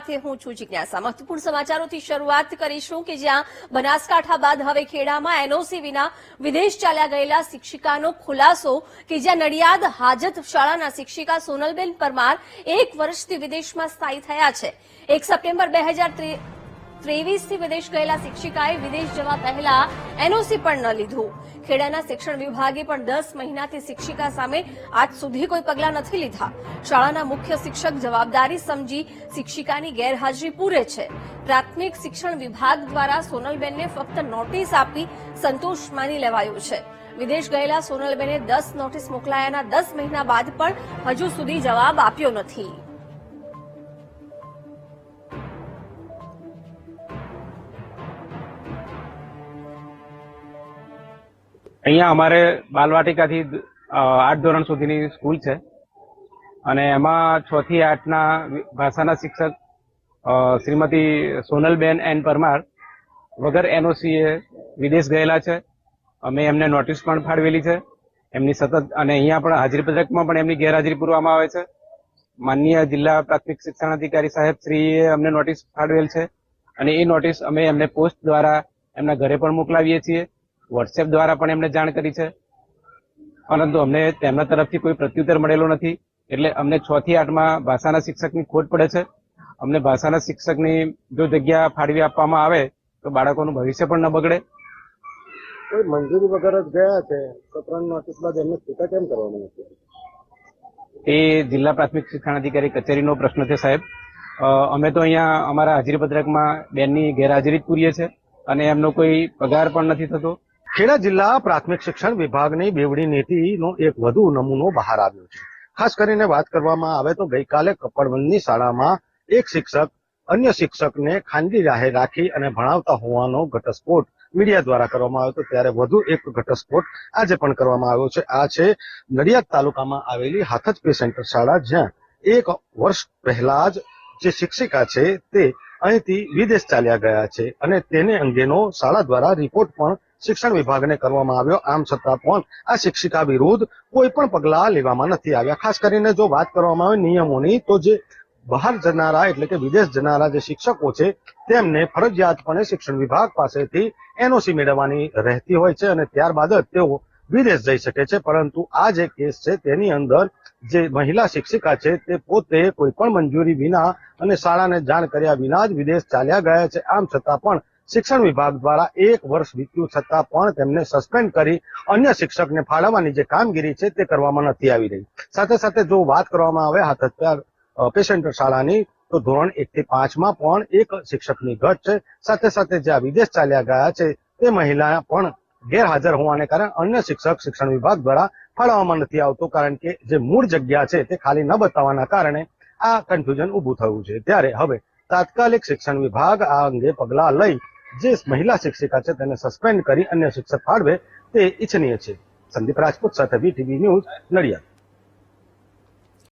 સાથે હું છું જિજ્ઞાસા। મહત્વપૂર્ણ સમાચારોથી શરૂઆત કરીશું કે જ્યાં બનાસકાંઠા બાદ હવે ખેડામાં એનઓસી વિના વિદેશ ચાલ્યા ગયેલા શિક્ષિકાનો ખુલાસો કે જ્યાં નડિયાદ હાજત શાળાના શિક્ષિકા સોનલબેન પરમાર 1 વર્ષથી વિદેશમાં સ્થાયી થયા છે। 1 સપ્ટેમ્બર 2023થી વિદેશ ગયેલા શિક્ષિકાએ વિદેશ જવા પહેલા એનઓસી પણ ન લીધું। ખેડાના શિક્ષણ વિભાગે પણ 10 મહિનાથી શિક્ષિકા સામે આજ સુધી કોઈ પગલાં નથી લીધા। શાળાના મુખ્ય શિક્ષક જવાબદારી સમજી શિક્ષિકાની ગેરહાજરી પૂરે છે। પ્રાથમિક શિક્ષણ વિભાગ દ્વારા સોનલબેનને ફક્ત નોટિસ આપી સંતોષ માની લેવાયો છે। વિદેશ ગયેલા સોનલબેને 10 નોટિસ મોકલાયાના 10 મહિના બાદ પણ હજુ સુધી જવાબ આપ્યો નથી। અહીંયા અમારે બાલવાટિકાથી 8 ધોરણ સુધીની સ્કૂલ છે અને એમાં 6 થી 8ના ભાષાના શિક્ષક શ્રીમતી સોનલબેન એન પરમાર વગર એનઓસીએ વિદેશ ગયેલા છે। અમે એમને નોટિસ પણ ફાળવેલી છે એમની સતત, અને અહીંયા પણ હાજરી પત્રકમાં પણ એમની ગેરહાજરી પૂરવામાં આવે છે। માનનીય જિલ્લા પ્રાથમિક શિક્ષણાધિકારી સાહેબ શ્રીએ અમને નોટિસ ફાળવેલ છે અને એ નોટિસ અમે એમને પોસ્ટ દ્વારા એમના ઘરે પણ મોકલાવીએ છીએ। વોટ્સએપ દ્વારા પણ એમને જાણ કરી છે, પરંતુ અમને તેમના તરફથી કોઈ પ્રત્યુત્તર મળેલો નથી। એટલે અમને 6 થી 8માં ભાષાના શિક્ષકની ખોટ પડે છે। અમને ભાષાના શિક્ષકની જો જગ્યા ફાળવી આપવામાં આવે તો બાળકોનું ભવિષ્ય પણ ન બગડે। કોઈ મંજૂરી વગર જ ગયા છે તો 3 નોટિસ બાદ એમને છૂટા કેમ કરવાનું નથી? એ જિલ્લા પ્રાથમિક શિક્ષણાધિકારી કચેરીનો પ્રશ્ન છે સાહેબ। અમે તો અહીંયા અમારા હાજરી પત્રકમાં બેનની ગેરહાજરી જ પૂરીએ છે અને એમનો કોઈ પગાર પણ નથી થતો। ખેડા જિલ્લા પ્રાથમિક શિક્ષણ વિભાગની બેવડી નીતિનો એક વધુ નમૂનો બહાર આવ્યો છે। ખાસ કરીને વાત કરવામાં આવે તો ગઈકાલે કપડવંજની શાળામાં એક શિક્ષક અન્ય શિક્ષકને ખાનગી રાહે રાખી અને ભણાવતા હોવાનો ઘટસ્ફોટ મીડિયા દ્વારા કરવામાં આવ્યો હતો। ત્યારે વધુ એક ઘટસ્ફોટ આજે પણ કરવામાં આવ્યો છે। આ છે નડિયાદ તાલુકામાં આવેલી હાથજ પે સેન્ટર શાળા, જ્યાં 1 વર્ષ પહેલા જ જે શિક્ષિકા છે તે અહીંથી વિદેશ ચાલ્યા ગયા છે અને તેને અંગેનો શાળા દ્વારા રિપોર્ટ પણ શિક્ષણ વિભાગને કરવામાં આવ્યો। આમ છતાં પણ આ શિક્ષિકા વિરુદ્ધ કોઈ પણ પગલાં લેવામાં નથી આવ્યા। ખાસ કરીને જો વાત કરવામાં આવે નિયમોની, તો જે બહાર જનારા એટલે કે વિદેશ જનારા જે શિક્ષકો છે તેમને ફરજિયાતપણે શિક્ષણ વિભાગ પાસેથી એનઓસી મેળવવાની રહેતી હોય છે અને ત્યારબાદ જ તેઓ વિદેશ જઈ શકે છે। પરંતુ આ જે કેસ છે તેની અંદર જે મહિલા શિક્ષિકા છે તે પોતે કોઈ પણ મંજૂરી વિના અને શાળાને જાણ કર્યા વિના જ વિદેશ ચાલ્યા ગયા છે। આમ છતાં પણ શિક્ષણ વિભાગ દ્વારા 1 વર્ષ વીત્યું છતાં પણ તેમને સસ્પેન્ડ કરી અન્ય શિક્ષકને ફાળવવાની જે કામગીરી છે તે કરવામાં નથી આવી રહી। સાથે સાથે જો વાત કરવામાં આવે હાથજ પે સેન્ટર શાળાની, તો ધોરણ 1 થી 5માં પણ એક શિક્ષકની ઘટ છે। સાથે સાથે જ્યાં વિદેશ ચાલ્યા ગયા છે તે મહિલા પણ ગેરહાજર હોવાને કારણે અન્ય શિક્ષક શિક્ષણ વિભાગ દ્વારા ફાળવવામાં નથી આવતો, કારણ કે જે મૂળ જગ્યા છે તે ખાલી ન બતાવવાના કારણે આ કન્ફ્યુઝન ઊભું થયું છે। ત્યારે હવે તાત્કાલિક શિક્ષણ વિભાગ આ અંગે પગલાં લઈ જે મહિલા શિક્ષિકા છે તેને સસ્પેન્ડ કરી અન્ય શિક્ષક ફાળવે તે ઇચ્છનીય છે। સંદીપ રાજપૂત સાથે વીટીવી ન્યૂઝ, નડિયાદ।